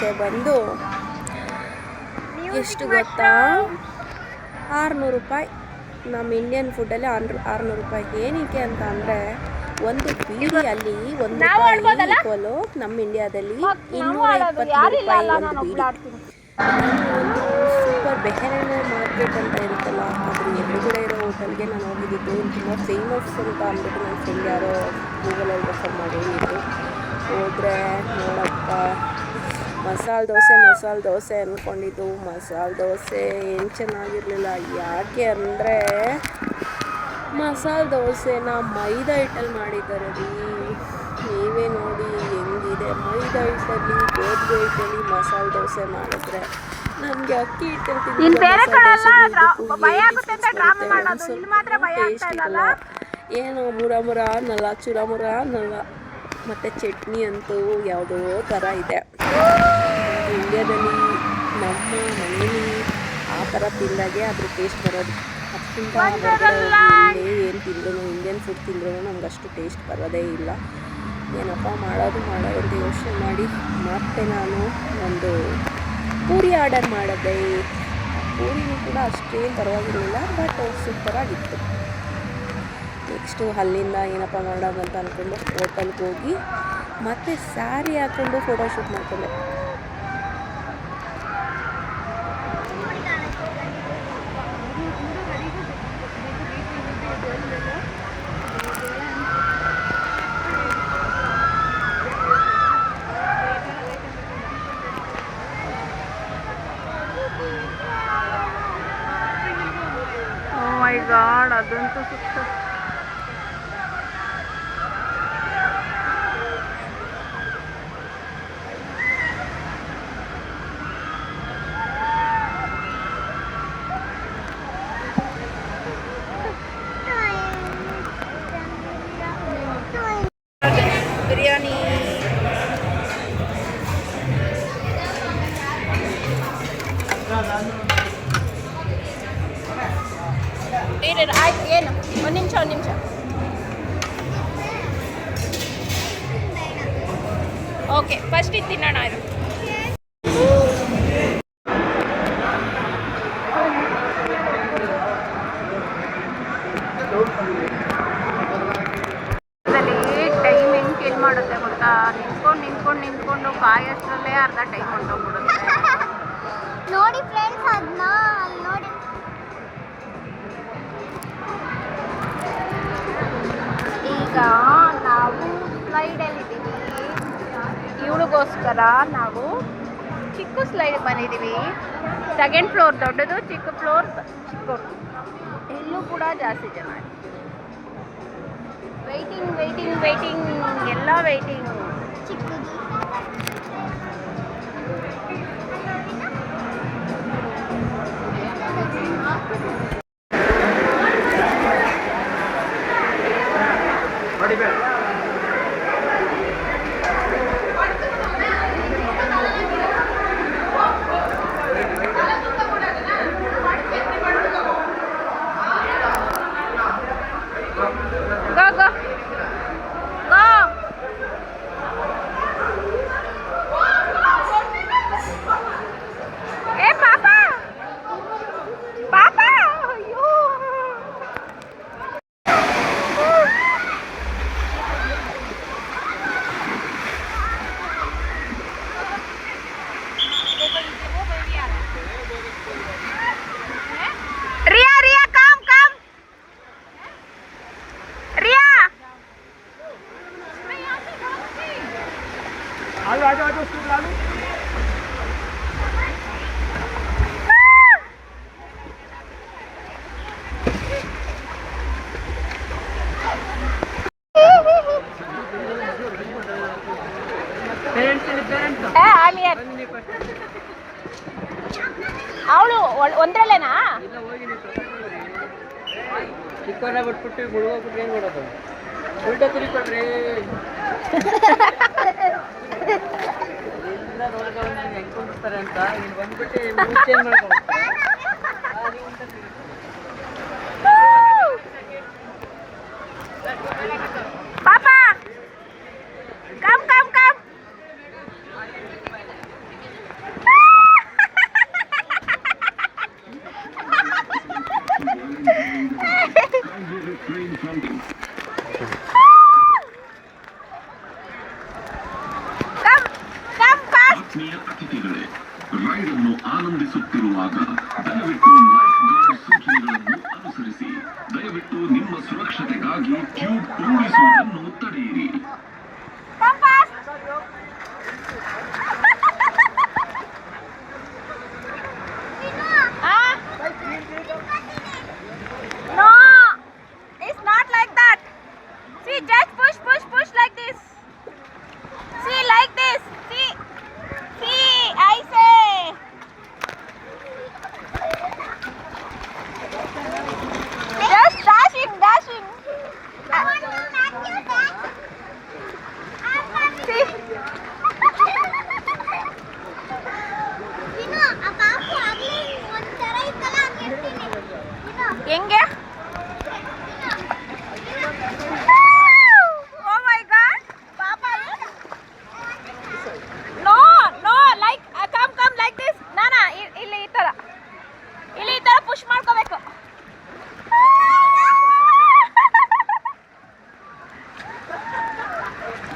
ದೋಸೆ ಬಂದು ಎಷ್ಟು ಗೊತ್ತಾ, 600 ರೂಪಾಯಿ. ನಮ್ಮ ಇಂಡಿಯನ್ ಫುಡ್ಡಲ್ಲಿ 600 ರೂಪಾಯಿ. ಏನಕ್ಕೆ ಅಂತ ಅಂದರೆ ಒಂದು ಬೀಡಿ ಅಲ್ಲಿ 1 ರೂಪಾಯಿ ಈಕ್ವಲು ನಮ್ಮ ಇಂಡಿಯಾದಲ್ಲಿ 220 ರೂಪಾಯಿ ಒಂದು ಬೀಡಿ. ಒಂದು ಸೂಪರ್ ಬೆಹರನೆ ಮಾರ್ಕೆಟ್ ಅಂತ ಇರುತ್ತಲ್ಲ, ಅದ್ರ ಎದುರುಗಡೆ ಇರೋ ಹೋಟೆಲ್ಗೆ ನಾನು ಹೋಗಿದ್ದಿದ್ದು. ತುಂಬ ಫೇಮಸ್ ಅಂತ ಅಂದ್ಬಿಟ್ಟು ನನ್ನ ಫ್ರೆಂಡ್ ಯಾರೋ ಗೂಗಲಲ್ಲಿ ರೆಫರ್ ಮಾಡಿ ಹೇಳಿದ್ದು. ಹೋದರೆ ನೋಡಪ್ಪ, ಮಸಾಲೆ ದೋಸೆ ಅಂದ್ಕೊಂಡಿದ್ದು. ಮಸಾಲೆ ದೋಸೆ ಏನು ಚೆನ್ನಾಗಿರಲಿಲ್ಲ. ಯಾಕೆ ಅಂದರೆ ಮಸಾಲೆ ದೋಸೆನ ಮೈದಾ ಹಿಟ್ಟಲ್ಲಿ ಮಾಡಿದ್ದಾರೆ ರೀ. ನೀವೇ ನೋಡಿ ಹೆಂಗಿದೆ. ಮೈದಾ ಹಿಟ್ಟಲ್ಲಿ ಗೋಧಿ ಹಿಟ್ಟಲ್ಲಿ ಮಸಾಲೆ ದೋಸೆ ಮಾಡಿದ್ರೆ ನಮಗೆ ಅಕ್ಕಿ ಹಿಟ್ಟಲ್ಲಿ ಟೇಸ್ಟ್ ಇಲ್ಲ. ಏನೋ ಮುರ ಅನ್ನಲ್ಲ, ಚುರಮುರ ಅನ್ನಲ್ಲ. ಮತ್ತು ಚಟ್ನಿ ಅಂತೂ ಯಾವುದೋ ಥರ ಇದೆ. ಇಂಡಿಯಾದಲ್ಲಿ ನಮ್ಮ ಮನೇಲಿ ಆ ಥರ ತಿಂದಾಗೆ ಅದ್ರ ಟೇಸ್ಟ್ ಬರೋದು. ಅದಕ್ಕಿಂತ ಏನು ತಿಂದ್ರು, ಇಂಡಿಯನ್ ಫುಡ್ ತಿಂದ್ರೂ ನಮ್ಗೆ ಅಷ್ಟು ಟೇಸ್ಟ್ ಬರೋದೇ ಇಲ್ಲ. ಏನಪ್ಪ ಮಾಡೋದು ಅಂತ ಯೋಚನೆ ಮಾಡಿ ಮತ್ತೆ ನಾನು ಒಂದು ಪೂರಿ ಆರ್ಡರ್ ಮಾಡಿದೆ. ಪೂರಿನೂ ಕೂಡ ಅಷ್ಟೇನು ಪರವಾಗಿರಲಿಲ್ಲ, ಬಟ್ ಸೂಪರಾಗಿತ್ತು. ನೆಕ್ಸ್ಟು ಅಲ್ಲಿಂದ ಏನಪ್ಪ ಮಾಡೋದಂತ ಅಂದ್ಕೊಂಡು ಹೋಟೆಲ್ಗೆ ಹೋಗಿ ಮತ್ತೆ ಸ್ಯಾರಿ ಹಾಕ್ಕೊಂಡು ಫೋಟೋಶೂಟ್ ಮಾಡ್ಕೊಂಡೆ. ಗಾಡ್, ಅದಂತೂ ಸುತ್ತ ಬಿರಿಯಾನಿ. ಆಯ್ತು, ಏನು ಒಂದು ನಿಮಿಷ. ಓಕೆ, ಫಸ್ಟ್ ಇದು ತಿನ್ನೋಣ. ಇದು ಟೈಮ್ ಹೆಂಗೆ ಕಿಲ್ ಮಾಡುತ್ತೆ ಗೊತ್ತಾ? ನಿಂತ್ಕೊಂಡು ಕಾಯೋಷ್ಟರಲ್ಲೇ ಅರ್ಧ ಟೈಮ್ ಹೊಂಟೋಗ್ಬಿಡುತ್ತೆ. ನೋಡಿ ಫ್ರೆಂಡ್ಸ್, ಅದನ್ನ ನೋಡಿ. ಈಗ ನಾವು ಸ್ಲೈಡಲ್ಲಿದ್ದೀವಿ. ಇವಳಿಗೋಸ್ಕರ ನಾವು ಚಿಕ್ಕ ಸ್ಲೈಡ್ ಬಂದಿದ್ದೀವಿ. 2nd ಫ್ಲೋರ್ ದೊಡ್ಡದು, ಚಿಕ್ಕ ಫ್ಲೋರ್ ಚಿಕ್ಕದು. ಇಲ್ಲೂ ಕೂಡ ಜಾಸ್ತಿ ಜನ. ವೆಯ್ಟಿಂಗ್ ಎಲ್ಲ ವೆಯ್ಟಿಂಗ್. ಅವಳು ಒಂದ್ರಲ್ಲೇನಾ? ಚಿಕ್ಕವನ್ನ ಬಿಟ್ಬಿಟ್ಟು ಮುಳುಗೋಗ್ಬಿಟ್ಟು ಏನು ಮಾಡೋದು? ಉಲ್ಟಾ ತಿರುಗಿಕೊಡ್ರಿ. ಎಲ್ಲ ನೋಡ್ಕೊಂಡು ಹೆಂಗೆ ಕುಂದಿರ್ತಾರೆ ಅಂತ ಇಲ್ಲಿ ಬಂದ್ಬಿಟ್ಟು ಚೇಂಜ್ ಮಾಡ್ಕೊಂಡು ಪಾಪಾ come refrain from the Come fast. ಆತ್ಮೀಯ ಅತಿಥಿಗಳೇ, ರೈಡ್ ಅನ್ನು ಆನಂದಿಸುತ್ತಿರುವಾಗ ದಯವಿಟ್ಟು ಲೈಫ್ ಗಾರ್ಡ್ ಸೂಚನೆಗಳನ್ನು ಅನುಸರಿಸಿ. ದಯವಿಟ್ಟು ನಿಮ್ಮ ಸುರಕ್ಷತೆಗಾಗಿ ಟ್ಯೂಬ್ ಉರುಳಿಸುವುದನ್ನು ತಡೆಯಿರಿ. Come fast. Ah? No, it's not like that. See, just push like this. See, like this. See, I say. Just dashing. I want to match your back. See. Vinu, ಆ ಪಾಪು ಆಗ್ಲೇ ಒಂಥರ ಇತ್ತಲ್ಲ, ಹಂಗೆ ಇರ್ತೀನಿ. ವಿನು, ಹೆಂಗೆ? Oh my God, Papa. No, like come like this. ನಾನಾ ಇಲ್ಲಿ ಈ ತರ ಪುಷ್ ಮಾಡ್ಕೋಬೇಕು.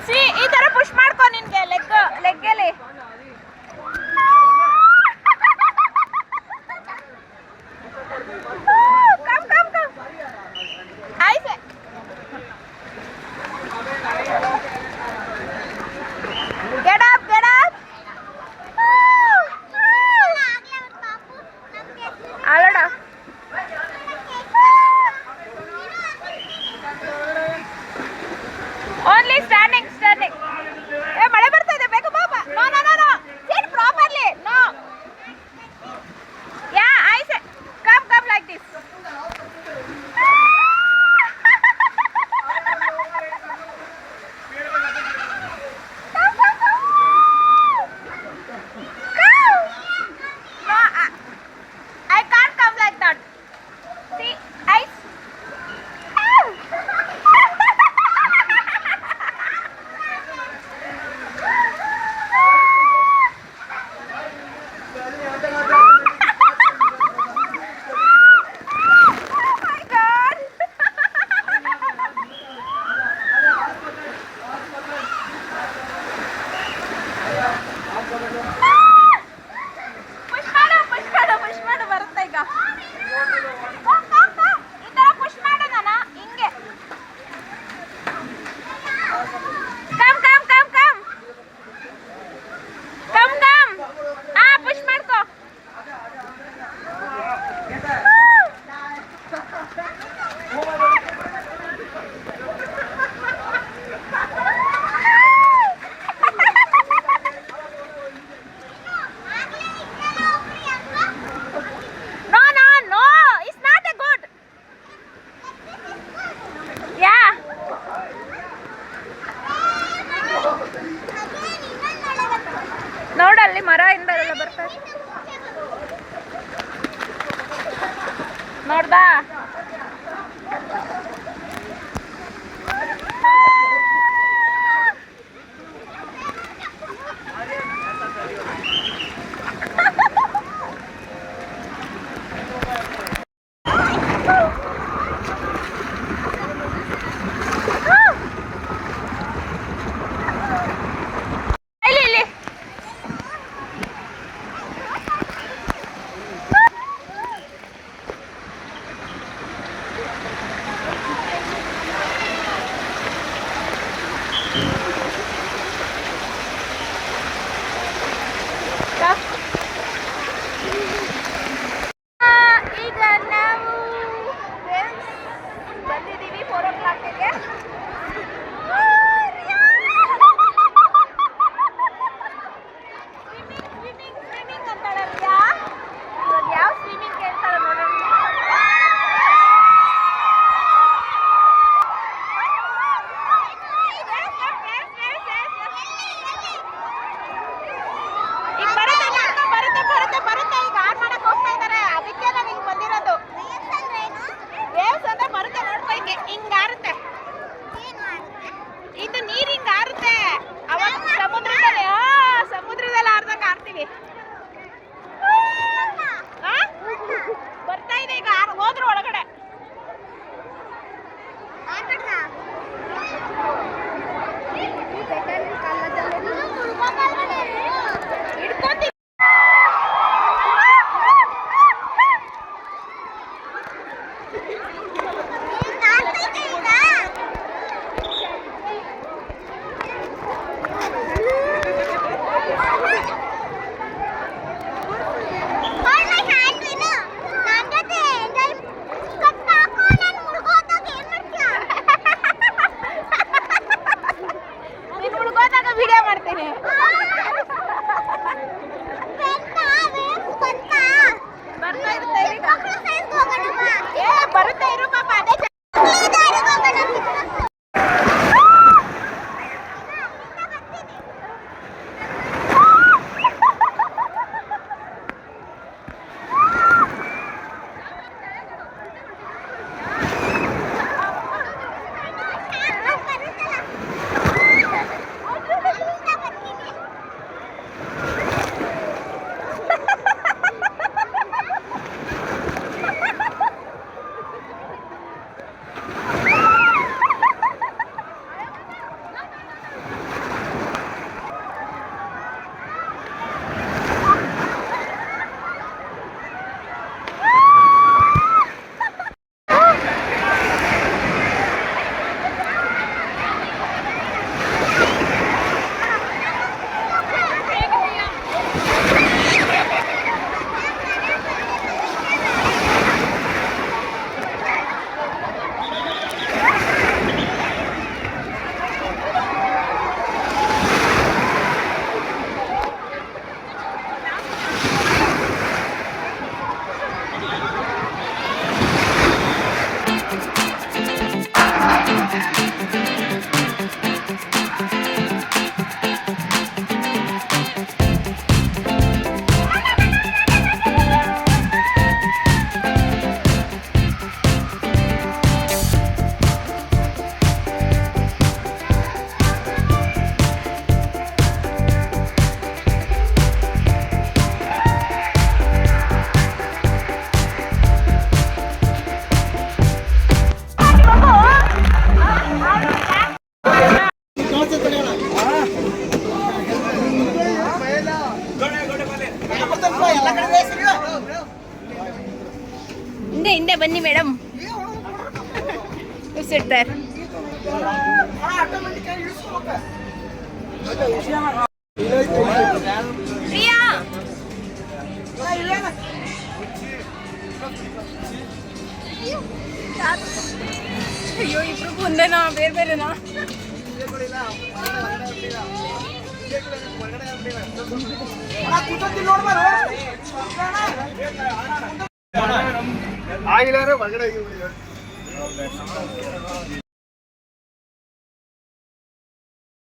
See, ಈ ತರ ಪುಷ್ ಮಾಡ್ಕೊ ನಿನ್ಗೆ ಲೆಗ್ಗಲ್ಲಿ. Come. I say. Get up. ಆಗ್ಲೇ ಒಂದು ಪಾಪು ನಮ್ಗೆ ಅಲ್ಲಡ. Only standing. ಮಳೆ ಬರ್ತಾ ಇದೆ, ಬೇಕು ಬಾಬಾ. No. Sit properly. No. Yeah, I say. Come like this. No, I can't come like that. See, ice. Oh my God. push ಮಾಡು ಬರುತ್ತೆ ಈಗ. ಈ ತರ push ಮಾಡು ನಾನ ಹಿಂಗೆ. Come. push ಮಾಡ್ಕೋ. No, it's not a good. Yeah. ನೋಡಲ್ಲಿ ಮರ ಇಂದ ಎಲ್ಲ ಬರ್ತಾರೆ. ನೋಡ್ದಾ? ಇಲ್ಲಿ ನೀನು ಮುಳುಗೋದಾಗ ವಿಡಿಯೋ ಮಾಡ್ತೀನಿ. ಬರ್ತಾ ಇರುತ್ತೆ ಈಗ. ಏ ಬರುತ್ತೆ ಇರು ಪಾಪ ಅದೇ ಹಿಂದೆ ಬನ್ನಿ ಮೇಡಮ್. ಸಿಡ್ತಾರೆ ಪ್ರಿಯಾ. ಅಯ್ಯೋ ಇಬ್ರು ಒಂದೇನಾ ಬೇರೆ ಬೇರೆನಾ? ಆಗಿಲ್ಲ ಹೊರಗಡೆ